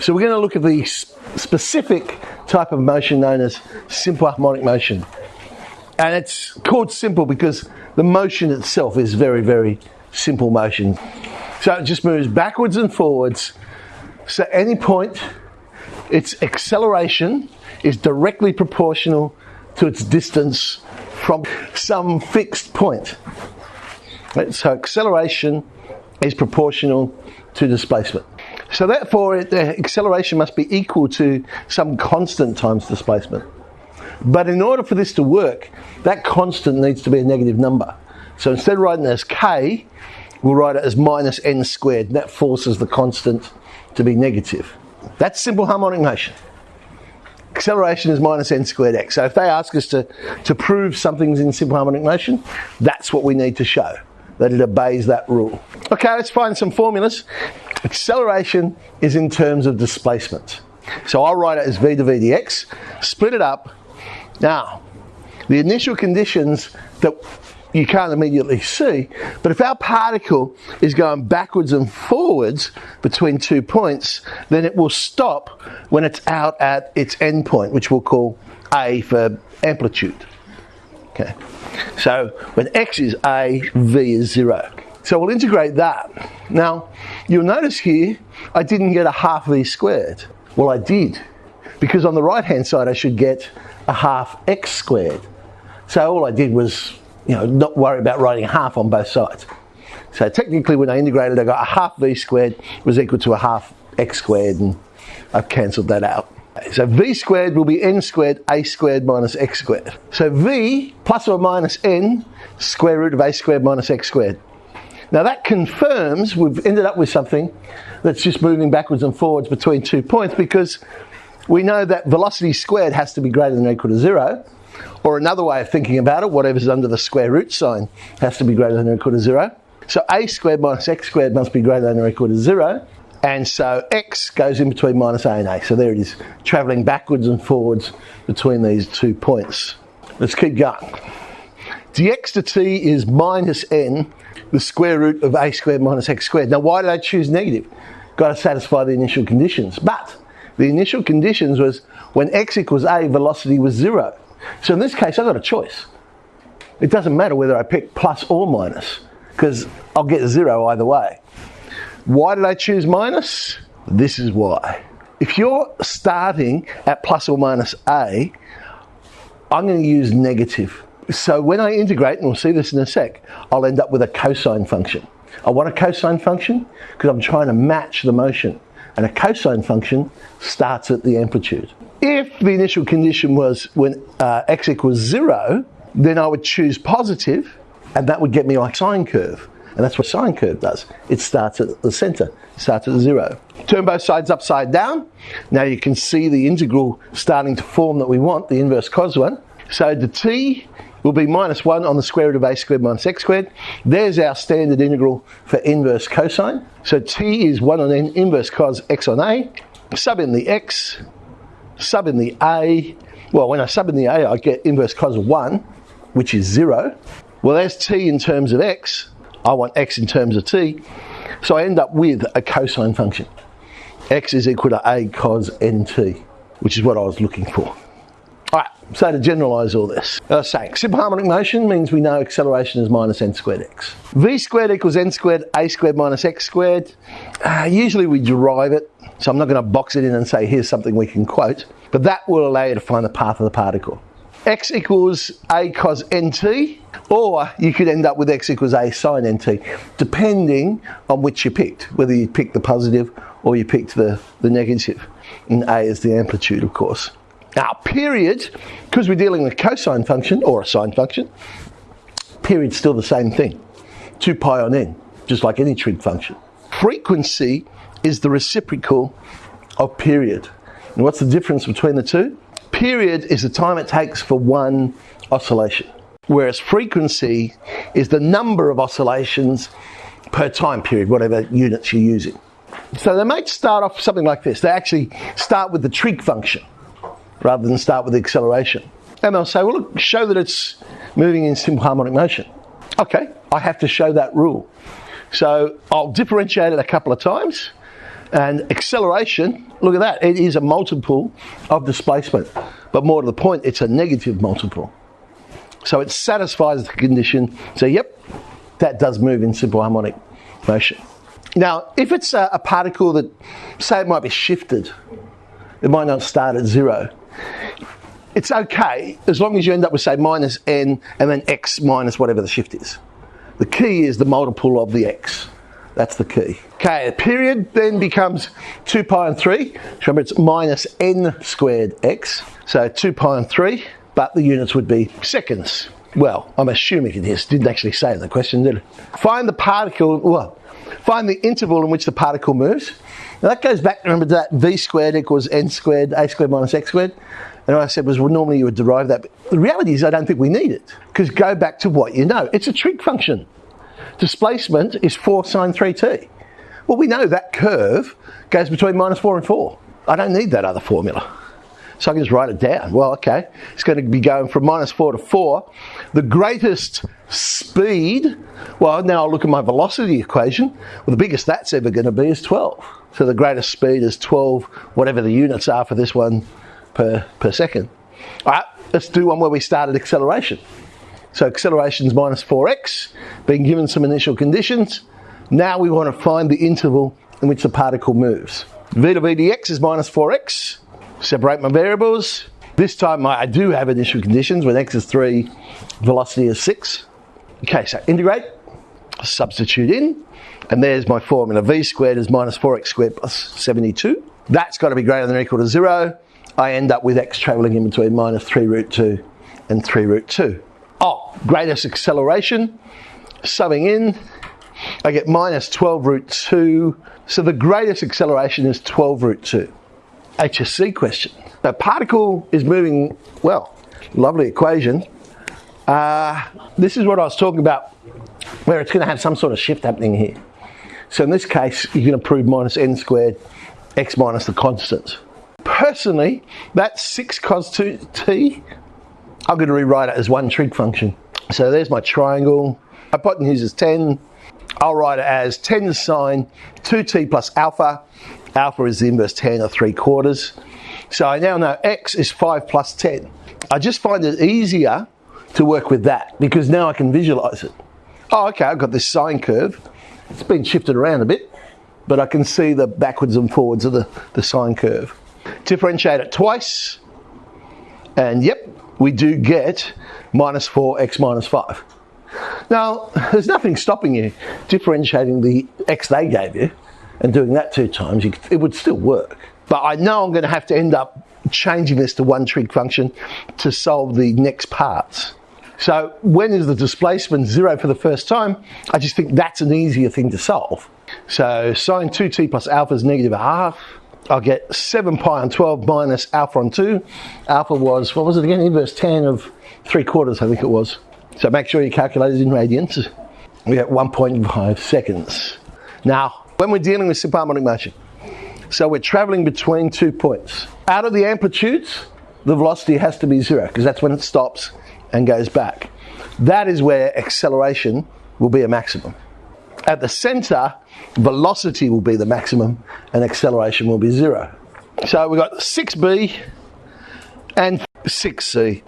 So we're going to look at the specific type of motion known as simple harmonic motion. And it's called simple because the motion itself is very, very simple motion. So it just moves backwards and forwards. So at any point, its acceleration is directly proportional to its distance from some fixed point. Right? So acceleration is proportional to displacement. So therefore, the acceleration must be equal to some constant times displacement. But in order for this to work, that constant needs to be a negative number. So instead of writing it as k, we'll write it as minus n squared. And that forces the constant to be negative. That's simple harmonic motion. Acceleration is minus n squared x. So if they ask us to prove something's in simple harmonic motion, that's what we need to show, that it obeys that rule. Okay, let's find some formulas. Acceleration is in terms of displacement. So I'll write it as v to v dx, split it up. Now, the initial conditions that you can't immediately see, but if our particle is going backwards and forwards between 2 points, then it will stop when it's out at its end point, which we'll call A for amplitude. Okay, so when x is A, v is 0. So we'll integrate that. Now, you'll notice here, I didn't get a half v squared. Well, I did, because on the right-hand side, I should get a half x squared. So all I did was, not worry about writing half on both sides. So technically, when I integrated, I got a half v squared was equal to a half x squared, and I've cancelled that out. So v squared will be n squared, a squared minus x squared. So v plus or minus n square root of a squared minus x squared. Now that confirms we've ended up with something that's just moving backwards and forwards between 2 points, because we know that velocity squared has to be greater than or equal to 0. Or another way of thinking about it, whatever's under the square root sign has to be greater than or equal to 0. So a squared minus x squared must be greater than or equal to 0. And so x goes in between minus a and a. So there it is, travelling backwards and forwards between these 2 points. Let's keep going. dx to t is minus n, the square root of a squared minus x squared. Now why did I choose negative? Got to satisfy the initial conditions. But the initial conditions was when x equals a, velocity was 0. So in this case, I've got a choice. It doesn't matter whether I pick plus or minus, because I'll get 0 either way. Why did I choose minus? This is why. If you're starting at plus or minus a, I'm going to use negative. So when I integrate, and we'll see this in a sec, I'll end up with a cosine function. I want a cosine function because I'm trying to match the motion. And a cosine function starts at the amplitude. If the initial condition was when x equals 0, then I would choose positive, and that would get me my sine curve. And that's what a sine curve does. It starts at the centre, it starts at 0. Turn both sides upside down. Now you can see the integral starting to form that we want, the inverse cos one. So the t will be minus 1 on the square root of a squared minus x squared. There's our standard integral for inverse cosine. So t is 1 on n inverse cos x on a. Sub in the x, sub in the a. Well, when I sub in the a, I get inverse cos of 1, which is 0. Well, there's t in terms of x. I want x in terms of t. So I end up with a cosine function. X is equal to a cos nt, which is what I was looking for. Alright, so to generalise all this, saying simple harmonic motion means we know acceleration is minus n squared x. V squared equals n squared, a squared minus x squared. Usually we derive it, so I'm not going to box it in and say here's something we can quote, but that will allow you to find the path of the particle. X equals a cos nt, or you could end up with x equals a sine nt, depending on which you picked, whether you picked the positive or you picked the negative, and a is the amplitude, of course. Now, period, because we're dealing with a cosine function or a sine function, period's still the same thing, 2 pi on n, just like any trig function. Frequency is the reciprocal of period. And what's the difference between the two? Period is the time it takes for one oscillation, whereas frequency is the number of oscillations per time period, whatever units you're using. So they might start off something like this. They actually start with the trig function rather than start with the acceleration. And they'll say, well, look, show that it's moving in simple harmonic motion. Okay, I have to show that rule. So I'll differentiate it a couple of times, And acceleration, look at that, it is a multiple of displacement. But more to the point, it's a negative multiple. So it satisfies the condition. So yep, that does move in simple harmonic motion. Now, if it's a particle that, say it might be shifted, it might not start at 0. It's okay as long as you end up with, say, minus n and then x minus whatever the shift is. The key is the multiple of the x. That's the key. Okay, the period then becomes 2 pi and 3. Remember, it's minus n squared x. So 2 pi and 3, but the units would be seconds. Well, I'm assuming it is. Didn't actually say in the question, did it? Find the particle, well, find the interval in which the particle moves. Now that goes back, remember, to that v squared equals n squared, a squared minus x squared. And what I said was, well, normally you would derive that. But the reality is I don't think we need it. Because go back to what you know. It's a trig function. Displacement is 4 sine 3t. Well, we know that curve goes between minus 4 and 4. I don't need that other formula. So I can just write it down. Well, okay, it's going to be going from minus 4 to 4. The greatest speed, well, now I'll look at my velocity equation. Well, the biggest that's ever going to be is 12. So the greatest speed is 12, whatever the units are for this one per second. All right, let's do one where we start at acceleration. So acceleration is minus 4x, being given some initial conditions. Now we want to find the interval in which the particle moves. V to v dx is minus 4x. Separate my variables. This time I do have initial conditions. When x is 3, velocity is 6. Okay, so integrate, substitute in, and there's my formula. V squared is minus 4x squared plus 72. That's got to be greater than or equal to 0. I end up with x travelling in between minus 3 root 2 and 3 root 2. Oh, greatest acceleration, subbing in, I get minus 12 root 2. So the greatest acceleration is 12 root 2. HSC question. The particle is moving, well, lovely equation. This is what I was talking about, where it's going to have some sort of shift happening here. So in this case, you're going to prove minus n squared, x minus the constant. Personally, that's 6 cos 2t. I'm going to rewrite it as one trig function. So there's my triangle. Hypotenuse is 10. I'll write it as 10 sine 2t plus alpha. Alpha is the inverse tan or 3/4. So I now know x is 5 plus 10. I just find it easier to work with that because now I can visualize it. Oh, okay, I've got this sine curve. It's been shifted around a bit, but I can see the backwards and forwards of the sine curve. Differentiate it twice, and yep, we do get minus 4x minus 5. Now, there's nothing stopping you differentiating the x they gave you and doing that 2 times. It would still work. But I know I'm going to have to end up changing this to one trig function to solve the next parts. So when is the displacement 0 for the first time? I just think that's an easier thing to solve. So sine 2t plus alpha is negative 1/2. I'll get 7 pi on 12 minus alpha on 2. Alpha was, what was it again? Inverse tan of 3/4, I think it was. So make sure you calculate it in radians. We get 1.5 seconds. Now, when we're dealing with simple harmonic motion, so we're travelling between 2 points. Out of the amplitudes, the velocity has to be 0 because that's when it stops and goes back. That is where acceleration will be a maximum. At the centre, velocity will be the maximum and acceleration will be 0. So we've got 6b and 6c.